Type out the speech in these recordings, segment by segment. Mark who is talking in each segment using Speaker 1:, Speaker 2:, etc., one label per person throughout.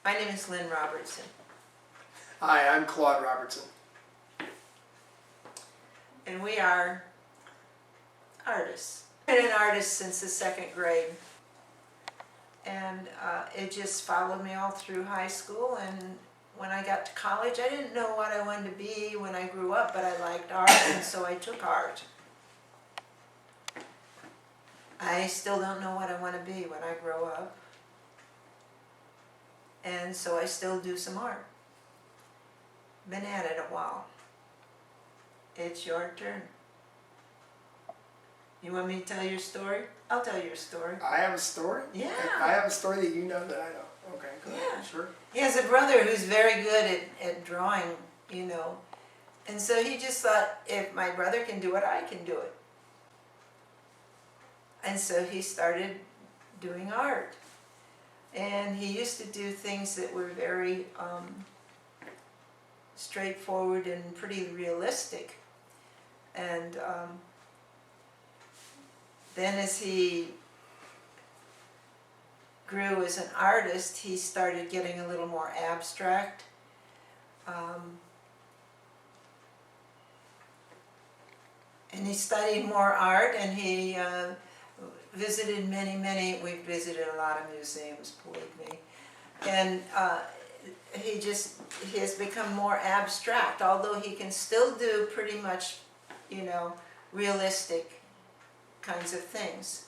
Speaker 1: My name is Lynn Robertson.
Speaker 2: Hi, I'm Claude Robertson.
Speaker 1: And we are artists. I've been an artist since the second grade. And it just followed me all through high school, and when I got to college, I didn't know what I wanted to be when I grew up, but I liked art, and so I took art. I still don't know what I want to be when I grow up, and so I still do some art. Been at it a while. It's your turn. You want me to tell your story? I'll tell your story.
Speaker 2: I have a story?
Speaker 1: Yeah.
Speaker 2: I have a story that you know that I don't. Okay, go ahead.
Speaker 1: Yeah.
Speaker 2: Sure.
Speaker 1: He has a brother who's very good at drawing, you know. And so he just thought, if my brother can do it, I can do it. And so he started doing art. And he used to do things that were very straightforward and pretty realistic. And then as he grew as an artist, he started getting a little more abstract. And he studied more art, and he visited we visited a lot of museums, believe me. And he has become more abstract, although he can still do pretty much, you know, realistic kinds of things.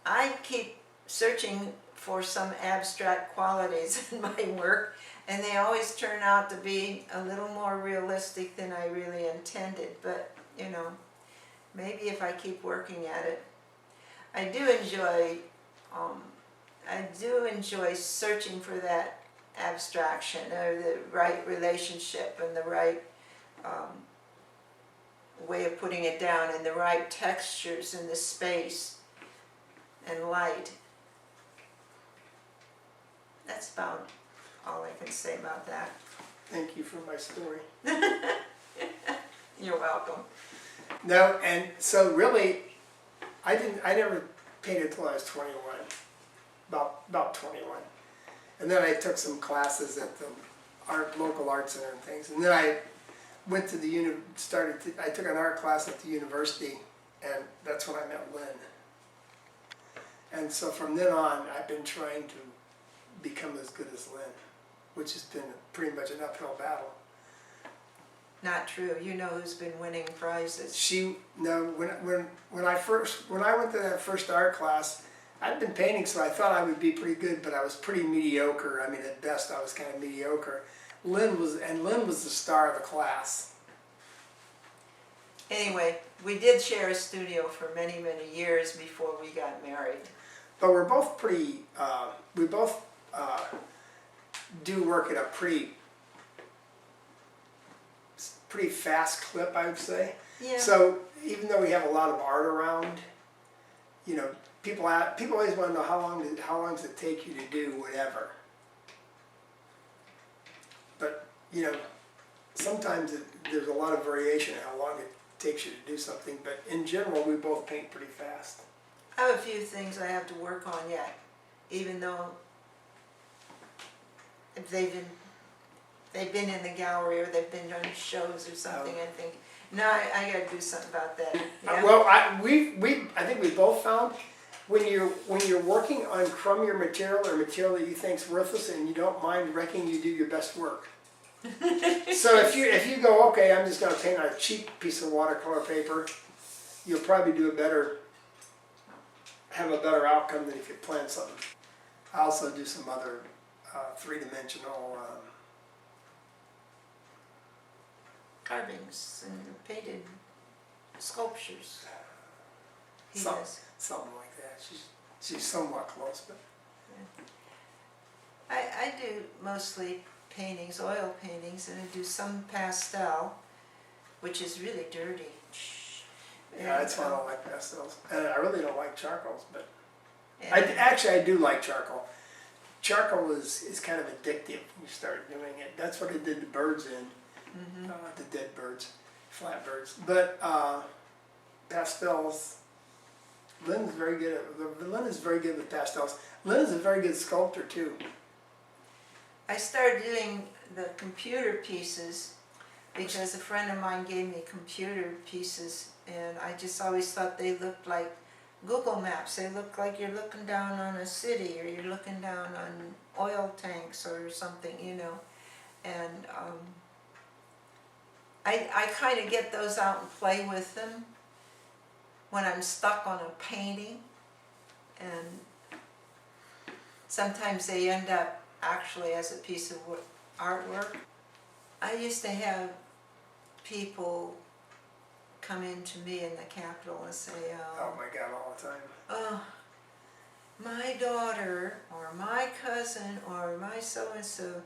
Speaker 1: I keep searching for some abstract qualities in my work, and they always turn out to be a little more realistic than I really intended, but you know, maybe if I keep working at it. I do enjoy searching for that abstraction, or the right relationship, and the right way of putting it down, and the right textures in the space and light. That's about all I can say about that.
Speaker 2: Thank you for my story.
Speaker 1: You're welcome.
Speaker 2: No, and so really, I never painted until I was 21, about 21. And then I took some classes at the local art center and things. And then I went to I took an art class at the university, and that's when I met Lynn. And so from then on, I've been trying to become as good as Lynn, which has been pretty much an uphill battle.
Speaker 1: Not true. You know who's been winning prizes.
Speaker 2: When I went to that first art class, I'd been painting, so I thought I would be pretty good, but I was pretty mediocre. I mean, at best, I was kind of mediocre. Lynn was the star of the class.
Speaker 1: Anyway, we did share a studio for many, many years before we got married.
Speaker 2: But we're both pretty, we both do work at a pretty fast clip, I would say.
Speaker 1: Yeah.
Speaker 2: So even though we have a lot of art around, you know, people always want to know how long does it take you to do whatever. But you know, sometimes there's a lot of variation in how long it takes you to do something. But in general, we both paint pretty fast.
Speaker 1: I have a few things I have to work on yet, even though they've been in the gallery or they've been on shows or something. I think, no, I got to do something about that. Yeah?
Speaker 2: Well, I think we both found when you're working on crummier material or material that you think's worthless and you don't mind wrecking, you do your best work. So if you go, okay, I'm just going to paint on a cheap piece of watercolor paper, you'll probably have a better outcome than if you plan something. I also do some other three-dimensional
Speaker 1: Carvings and painted sculptures. He
Speaker 2: something like that. She's somewhat close, but
Speaker 1: I do mostly paintings, oil paintings, and I do some pastel, which is really dirty.
Speaker 2: yeah, that's why I don't like pastels. And I really don't like charcoals, but
Speaker 1: And
Speaker 2: I do like charcoal. Charcoal is kind of addictive when you start doing it. That's what it did to birds in, the dead birds, flat birds. But pastels, Lynn's very good at, Lynn is very good with pastels. Lynn is a very good sculptor too.
Speaker 1: I started doing the computer pieces because a friend of mine gave me computer pieces, and I just always thought they looked like Google Maps. They look like you're looking down on a city, or you're looking down on oil tanks or something, you know. And I kind of get those out and play with them when I'm stuck on a painting, and sometimes they end up actually as a piece of artwork. I used to have people come in to me in the Capitol and say,
Speaker 2: Oh my God, all the time.
Speaker 1: oh, my daughter or my cousin or my so-and-so,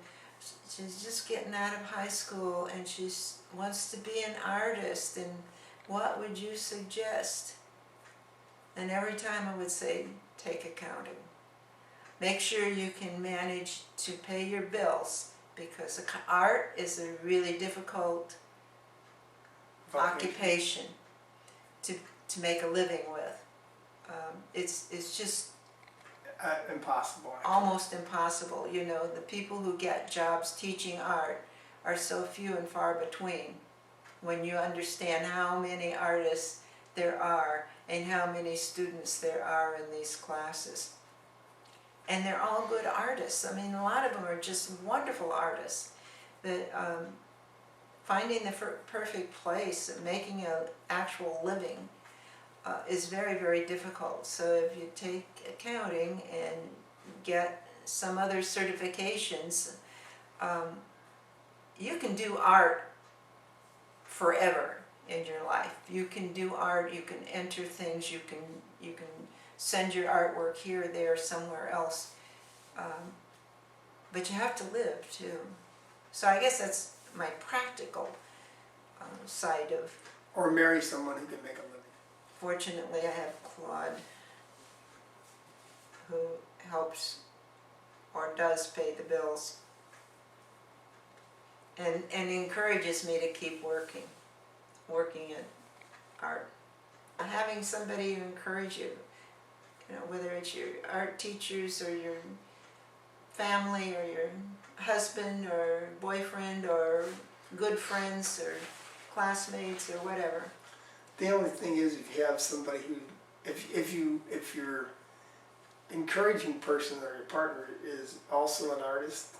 Speaker 1: she's just getting out of high school and she wants to be an artist, and what would you suggest? And every time I would say, take accounting. Make sure you can manage to pay your bills, because art is a really difficult occupation to make a living with. It's just
Speaker 2: Impossible.
Speaker 1: almost impossible. You know, the people who get jobs teaching art are so few and far between when you understand how many artists there are and how many students there are in these classes. And they're all good artists. I mean, a lot of them are just wonderful artists. But finding the perfect place, making an actual living, is very, very difficult. So if you take accounting and get some other certifications, you can do art forever in your life. You can do art, you can enter things, you can send your artwork here, there, somewhere else. But you have to live too. So I guess that's my practical side of.
Speaker 2: Or marry someone who can make a living.
Speaker 1: Fortunately, I have Claude, who helps or does pay the bills, and encourages me to keep working at art. Having somebody to encourage you, you know, whether it's your art teachers or your family or your husband or boyfriend or good friends or classmates or whatever.
Speaker 2: The only thing is, if you have somebody who, if your encouraging person or your partner is also an artist,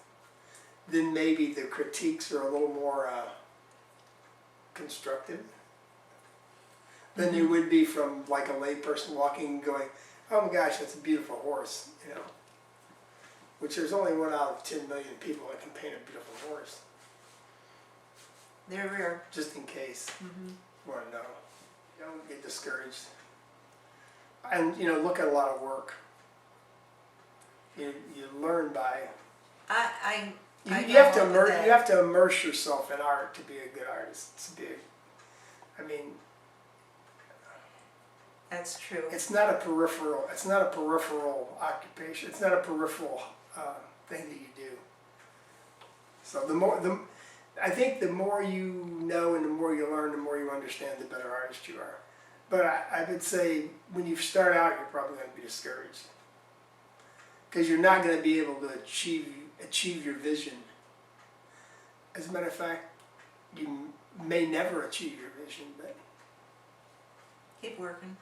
Speaker 2: then maybe the critiques are a little more constructive than they would be from like a lay person walking and going, oh my gosh, that's a beautiful horse, you know. Which there's only 1 out of 10 million people that can paint a beautiful horse.
Speaker 1: They're rare.
Speaker 2: Just in case
Speaker 1: Mm-hmm.
Speaker 2: you want to know. Don't get discouraged. And, you know, look at a lot of work. You learn by. You have to immerse. You have to immerse yourself in art to be a good artist. I mean,
Speaker 1: that's true.
Speaker 2: it's not a peripheral. It's not a peripheral occupation. It's not a peripheral thing that you do. So I think the more you know and the more you learn, the more you understand, the better artist you are. But I would say when you start out, you're probably going to be discouraged because you're not going to be able to achieve your vision. As a matter of fact, you may never achieve your vision, but
Speaker 1: Keep working.